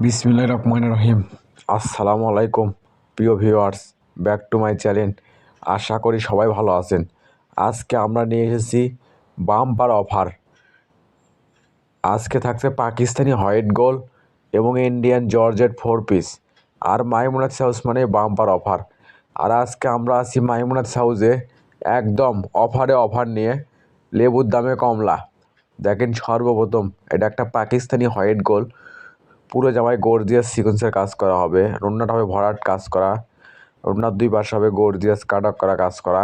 বিসমিল্লাহির রহমানির রহিম। আসসালামু আলাইকুম প্রিয় viewers, back to my channel. আশা করি সবাই ভালো আছেন। আজকে আমরা নিয়ে এসেছি বাম্পার অফার। আজকে থাকছে পাকিস্তানি হোয়াইট গোল্ড এবং ইন্ডিয়ান জর্জেট 4 পিস আর মাইমুনাথ হাউস মানে বাম্পার অফার। আর আজকে আমরা আছি মাইমুনাথ হাউসে একদম অফার নিয়ে। লেবুর দামে কমলা। দেখেন, সর্বপ্রথম এটা একটা পাকিস্তানি হোয়াইট গোল্ড, পুরো জামায় গর্জিয়াস সিকোয়েন্সের কাজ করা হবে। ওড়নাটা হবে ভরাট কাজ করা, ওড়নার দুই পাশে হবে গর্জিয়াস কাটক করা কাজ করা।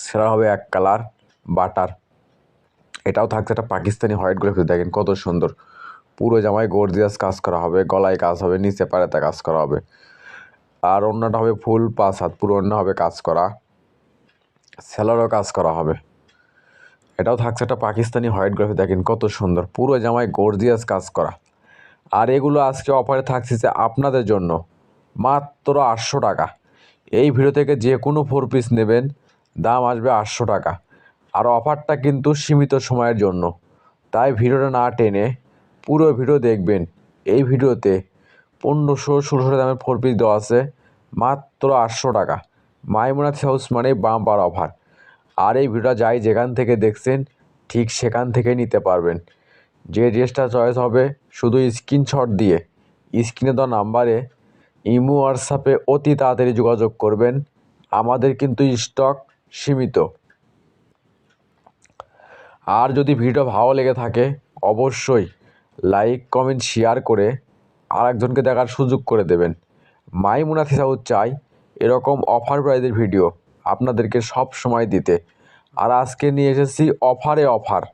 সেরা হবে এক কালার বাটার। এটাও থাকছে একটা পাকিস্তানি হোয়াইট গোল্ড। দেখেন কত সুন্দর, পুরো জামায় গর্জিয়াস কাজ করা হবে, গলায় কাজ হবে, নিচে পাড়াতে কাজ করা হবে। আর ওড়নাটা হবে ফুল 5 হাত, পুরো ওড়না হবে কাজ করা, সেলারও কাজ করা হবে। এটাও থাকছে একটা পাকিস্তানি হোয়াইট গোল্ড। দেখেন কত সুন্দর, পুরো জামায় গর্জিয়াস কাজ করা। আর এগুলো আজকে অফারে থাকছে আপনাদের জন্য মাত্র 800 টাকা। এই ভিডিও থেকে যে কোনো 4 পিস নেবেন, দাম আসবে 800 টাকা। আর অফারটা কিন্তু সীমিত সময়ের জন্য, তাই ভিডিওটা না টেনে পুরো ভিডিও দেখবেন। এই ভিডিওতে 1500-1600 দামের 4 পিস দেওয়া আছে মাত্র 800 টাকা। মাইমুনাথ হাউস মানে বাম্পার অফার। আর এই ভিডিওটা যাই যেখান থেকে দেখছেন ঠিক সেখান থেকে নিতে পারবেন। যে ড্রেসটা চয়েস হবে শুধু স্ক্রিনশট দিয়ে স্ক্রিনে দেওয়া নাম্বারে ইমো হোয়াটসঅ্যাপে অতি তাড়াতাড়ি যোগাযোগ করবেন। আমাদের কিন্তু স্টক সীমিত। আর যদি ভিডিও ভালো লেগে থাকে অবশ্যই লাইক কমেন্ট শেয়ার করে আরেকজনকে দেখার সুযোগ করে দেবেন। মাইমুনাথ হাউস চাই এরকম অফার প্রাইজের ভিডিও আপনাদেরকে সব সময় দিতে। আর আজকে নিয়ে এসেছি অফার।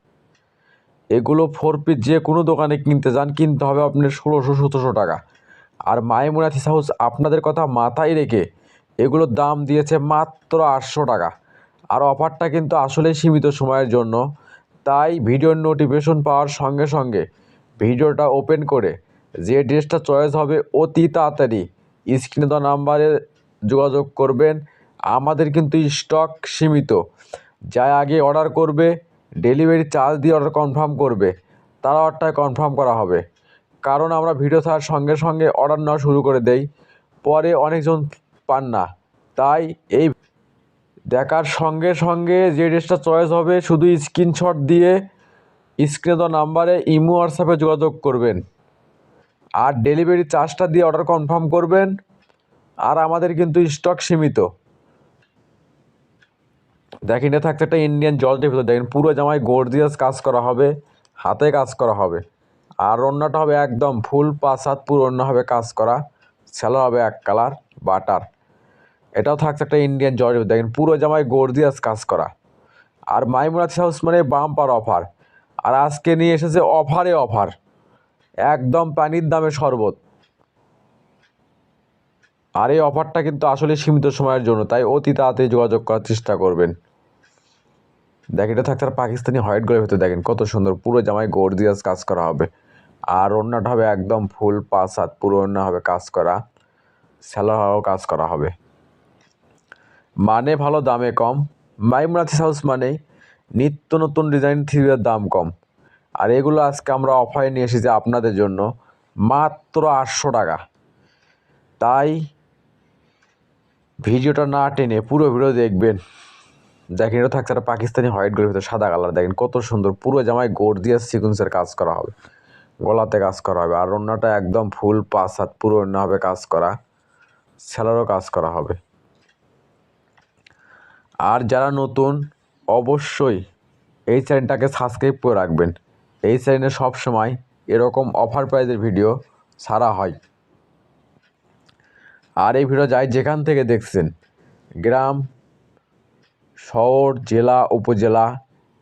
এগুলো 4 পিস যে কোনো দোকানে কিনতে যান, কিনতে হবে আপনার 1600-1700 টাকা। আর মাইমুনাথ হাউস আপনাদের কথা মাথায় রেখে এগুলোর দাম দিয়েছে মাত্র 800 টাকা। আর অফারটা কিন্তু আসলেই সীমিত সময়ের জন্য, তাই ভিডিওর নোটিফিকেশন পাওয়ার সঙ্গে সঙ্গে ভিডিওটা ওপেন করে যে ড্রেসটা চয়েস হবে অতি তাড়াতাড়ি স্ক্রিনে দেওয়া নাম্বারে যোগাযোগ করবেন। আমাদের কিন্তু স্টক সীমিত। যাই আগে অর্ডার করবে, ডেলিভারি চার্জ দিয়ে অর্ডার কনফার্ম করবে, তারা অর্ডারটা কনফার্ম করা হবে। কারণ আমরা ভিডিও ছাড়ার সঙ্গে সঙ্গে অর্ডার নেওয়া শুরু করে দেই, পরে অনেকজন পান না। তাই এই দেখার সঙ্গে সঙ্গে যে ড্রেসটা চয়েস হবে শুধু স্ক্রিনশট দিয়ে স্ক্রিনে দেওয়া নাম্বারে ইমো হোয়াটসঅ্যাপে যোগাযোগ করবেন। আর ডেলিভারি চার্জটা দিয়ে অর্ডার কনফার্ম করবেন। আর আমাদের কিন্তু স্টক সীমিত। দেখেন, এটা থাকছে একটা ইন্ডিয়ান জর্জেটের ভিতরে। দেখেন পুরো জামায় গর্জিয়াস কাজ করা হবে, হাতে কাজ করা হবে। আর ওড়নাটা হবে একদম ফুল 5 হাত, পুরো ওড়না হবে কাজ করা, সেলার হবে এক কালার বাটার। এটাও থাকছে একটা ইন্ডিয়ান জর্জেট। দেখেন পুরো জামায় গর্জিয়াস কাজ করা। আর মাইমুনাথ হাউস মানে বাম্পার অফার। আর আজকে নিয়ে এসেছে অফার, একদম পানির দামে শরবত। আর এই অফারটা কিন্তু আসলে সীমিত সময়ের জন্য, তাই অতি তাড়াতাড়ি যোগাযোগ করার চেষ্টা করবেন। দেখেন, এটা থাকছে পাকিস্তানি হোয়াইট গোল্ডের ভিতরে। দেখেন কত সুন্দর, পুরো জামায় গর্জিয়াস কাজ করা হবে। আর ওড়নাটা হবে একদম ফুল 5 হাত, পুরো ওড়না হবে কাজ করা, সেলারও কাজ করা হবে। মানে ভালো দামে কম। মাইমুনাথ হাউস মানে নিত্য নতুন ডিজাইন থ্রির দাম কম। আর এগুলো আজকে আমরা অফারে নিয়ে এসেছি আপনাদের জন্য মাত্র 800 টাকা। তাই ভিডিওটা না টেনে পুরো ভিডিও দেখবেন। দেখেন, এটা থাকছে একটা পাকিস্তানি হোয়াইট গোল্ডের ভিতরে সাদা কালার। দেখেন কত সুন্দর, পুরো জামায় গর্জিয়াস সিকোয়েন্সের কাজ করা হবে, গলাতে কাজ করা হবে। আর ওড়নাটা একদম ফুল 5 হাত, পুরো ওড়না হবে কাজ করা, সেলারও কাজ করা হবে। আর যারা নতুন অবশ্যই এই চ্যানেলটাকে সাবস্ক্রাইব করে রাখবেন। এই চ্যানেলে সবসময় এরকম অফার প্রাইজের ভিডিও ছাড়া হয়। আর এই ভিডিও যাই যেখান থেকে দেখছেন, গ্রাম, শহর, জেলা, উপজেলা,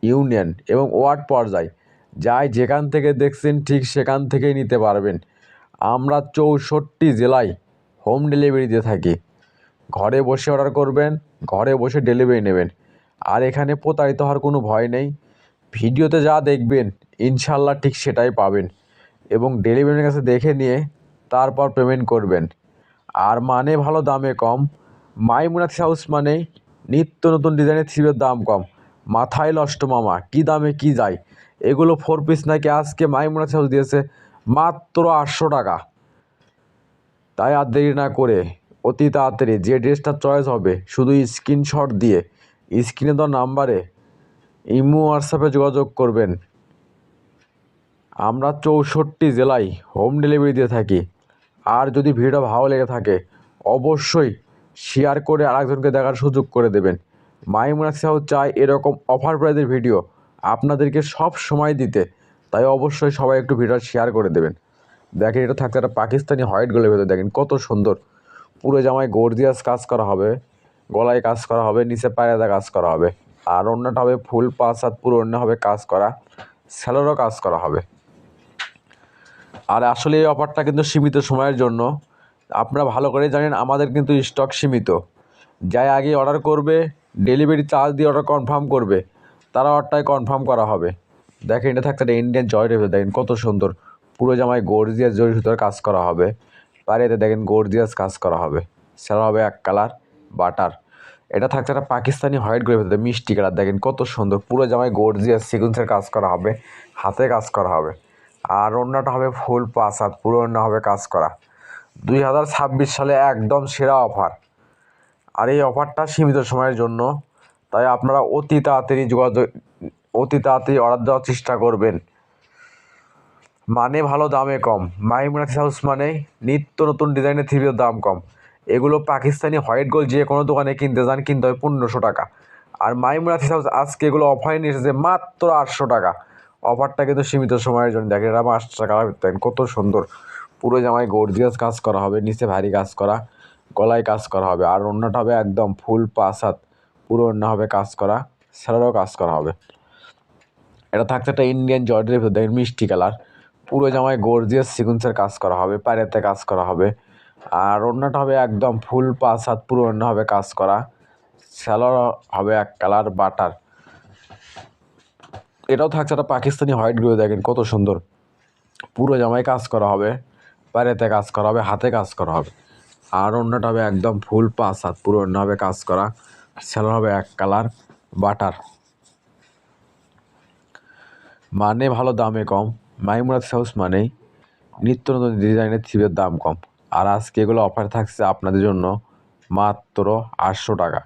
ইউনিয়ন এবং ওয়ার্ড পর্যায়, যাই যেখান থেকে দেখছেন ঠিক সেখান থেকেই নিতে পারবেন। আমরা 64 জেলায় হোম ডেলিভারি দিয়ে থাকি। ঘরে বসে অর্ডার করবেন, ঘরে বসে ডেলিভারি নেবেন। আর এখানে প্রতারিত হওয়ার কোনো ভয় নেই। ভিডিওতে যা দেখবেন ইনশাল্লাহ ঠিক সেটাই পাবেন। এবং ডেলিভারির কাছে দেখে নিয়ে তারপর পেমেন্ট করবেন। আর মানে ভালো দামে কম। মাইমুনাথ হাউস মানে নিত্য নতুন ডিজাইনের থ্রির দাম কম। মাথায় নষ্ট মামা, কী দামে কী যায়। এগুলো 4 পিস নাকি আজকে মাইমুনাথ হাউস দিয়েছে মাত্র 800 টাকা। তাই আর দেরি না করে অতি তাড়াতাড়ি যে ড্রেসটা চয়েস হবে শুধু স্ক্রিনশট দিয়ে স্ক্রিনে দেওয়া নাম্বারে ইমো হোয়াটসঅ্যাপে যোগাযোগ করবেন। আমরা 64 জেলায় হোম ডেলিভারি দিয়ে থাকি। আর যদি ভিডিওটা ভালো লেগে থাকে অবশ্যই শেয়ার করে আরেকজনকে দেখার সুযোগ করে দেবেন। মাইমুনাক্স হাউস চাই এরকম অফার প্রাইজের ভিডিও আপনাদেরকে সব সময় দিতে, তাই অবশ্যই সবাই একটু ভিডিও শেয়ার করে দেবেন। দেখেন এটা থাকতে একটা পাকিস্তানি হোয়াইট গোলের ভেতর, দেখেন কত সুন্দর। পুরো জামায় গর্জিয়াস কাজ করা হবে, গলায় কাজ করা হবে, নিচে পায়রাতে কাজ করা হবে। আর অন্যটা হবে ফুল পাঁচ হাত, পুরো অন্য হবে কাজ করা, স্যালোরও কাজ করা হবে। আর আসলে এই অফারটা কিন্তু সীমিত সময়ের জন্য। আপনারা ভালো করে জানেন আমাদের কিন্তু স্টক সীমিত। যাই আগে অর্ডার করবে, ডেলিভারি চার্জ দিয়ে অর্ডার কনফার্ম করবে, তারা অর্ডারটাই কনফার্ম করা হবে। দেখেন এটা থাকতে একটা ইন্ডিয়ান জয়ের ভেতর, দেখেন কত সুন্দর। পুরো জামায় গর্জিয়াস জরি সুতোর কাজ করা হবে, পাড়িতে দেখেন গর্জিয়াস কাজ করা হবে, সেটা হবে এক কালার বাটার। এটা থাকছে একটা পাকিস্তানি হোয়াইট গোলের ভেতরে মিষ্টি কালার, দেখেন কত সুন্দর। পুরো জামায় গর্জিয়াস সিকুয়েন্সের কাজ করা হবে, হাতে কাজ করা হবে। আর অন্যটা হবে ফুল পাঁচ হাত, পুরো অন্য হবে কাজ করা। 2026 সালে একদম সেরা অফার। আর এই অফারটা সীমিত সময়ের জন্য, তাই আপনারা অতি তাড়াতাড়ি অর্ডার দেওয়ার চেষ্টা করবেন। মানে ভালো দামে কম। মাইমুনাক্স হাউস মানে নিত্য নতুন ডিজাইনের থ্রিপিসের দাম কম। এগুলো পাকিস্তানি হোয়াইট গোল্ড যে কোনো দোকানে কিনতে যান কিনতে হয় 1500 টাকা। আর মাইমুনাক্স হাউস আজকে এগুলো অফারে নিয়ে এসেছে মাত্র 800 টাকা। অফারটা কিন্তু সীমিত সময়ের জন্য। দেখেন এটা 5 টাকা দেখেন কত সুন্দর। পুরো জামায় গর্জিয়াস কাজ করা হবে, নিচে ভারী কাজ করা, গলায় কাজ করা হবে। আর অন্যটা হবে একদম ফুল পাঁচ হাত, পুরো অন্য হবে কাজ করা, স্যালোরও কাজ করা হবে। এটা থাকছে একটা ইন্ডিয়ান জর্জের ভেতর, দেখেন মিষ্টি কালার। পুরো জামায় গর্জিয়াস সিকুয়েন্সের কাজ করা হবে, পায়রাতে কাজ করা হবে। আর অন্যটা হবে একদম ফুল পাঁচ হাত, পুরো অন্য হবে কাজ করা, স্যালোর হবে এক কালার বাটার। এটাও থাকছে একটা পাকিস্তানি হোয়াইট গ্লো, দেখেন কত সুন্দর। পুরো জামায় কাজ করা হবে, পায়রাতে কাজ করা হবে, হাতে কাজ করা হবে। আর অন্যটা হবে একদম ফুল পাঁচ হাত, পুরো অন্য হবে কাজ করা, স্যালোর হবে এক কালার বাটার। মানে ভালো দামে কম। মাইমুনাক্স হাউস মানেই নিত্য নতুন ডিজাইনের থ্রিপিসের দাম কম। আর আজকে এগুলো অফার থাকছে আপনাদের জন্য মাত্র 800 টাকা।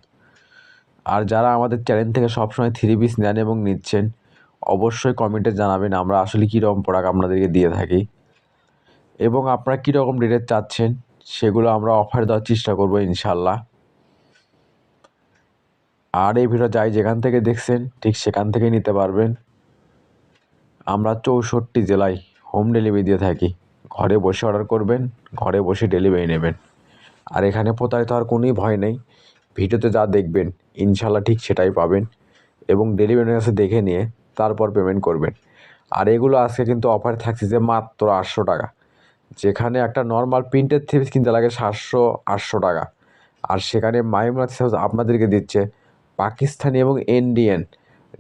আর যারা আমাদের চ্যানেল থেকে সবসময় থ্রি পিস নেন এবং নিচ্ছেন অবশ্যই কমেন্টে জানাবেন আমরা আসলে কীরকম প্রোডাক্ট আপনাদেরকে দিয়ে থাকি এবং আপনারা কীরকম রেটের চাচ্ছেন সেগুলো আমরা অফার দেওয়ার চেষ্টা করবো ইনশাল্লাহ। আর এই ভিডিও যাই যেখান থেকে দেখছেন ঠিক সেখান থেকেই নিতে পারবেন। আমরা 64 জেলায় হোম ডেলিভারি দিয়ে থাকি। ঘরে বসে অর্ডার করবেন, ঘরে বসে ডেলিভারি নেবেন। আর এখানে প্রতারিত হওয়ার কোনোই ভয় নেই। ভিডিওতে যা দেখবেন ইনশাল্লাহ ঠিক সেটাই পাবেন এবং ডেলিভারির কাছে দেখে নিয়ে তারপর পেমেন্ট করবেন। আর এগুলো আজকে কিন্তু অফার থাকছে যে মাত্র 800 টাকা, যেখানে একটা নর্মাল প্রিন্টের থ্রি পিস কিনতে লাগে 700-800 টাকা। আর সেখানে মাইমুনাক্স হাউস আপনাদেরকে দিচ্ছে পাকিস্তানি এবং ইন্ডিয়ান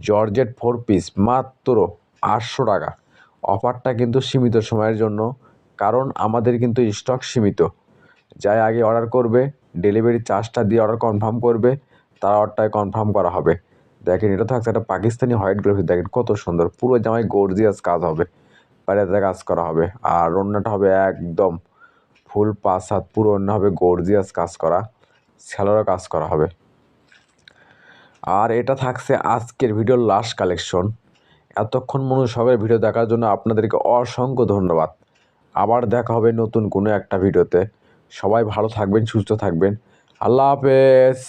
জর্জেট 4 পিস মাত্র 800 টাকা। অফারটা কিন্তু সীমিত সময়ের জন্য, কারণ আমাদের কিন্তু স্টক সীমিত। যাই আগে অর্ডার করবে, ডেলিভারি চার্জটা দিয়ে অর্ডার কনফার্ম করবে, তার অর্ডারটাই কনফার্ম করা হবে। দেখেন এটা থাকছে একটা পাকিস্তানি হোয়াইট গ্রাফিক, দেখেন কত সুন্দর। পুরো জামায় গর্জিয়াস কাজ হবে, পায়রাতে কাজ করা হবে। আর অন্যটা হবে একদম ফুল পাঁচ হাত, পুরো অন্য হবে গর্জিয়াস কাজ করা, স্যালোরও কাজ করা হবে। আর এটা থাকছে আজকের ভিডিওর লাস্ট কালেকশন। এতক্ষণ মনোযোগের ভিডিও দেখার জন্য আপনাদেরকে অসংখ্য ধন্যবাদ। আবার দেখা হবে নতুন কোনো একটা ভিডিওতে। সবাই ভালো থাকবেন, সুস্থ থাকবেন। আল্লাহ হাফেজ।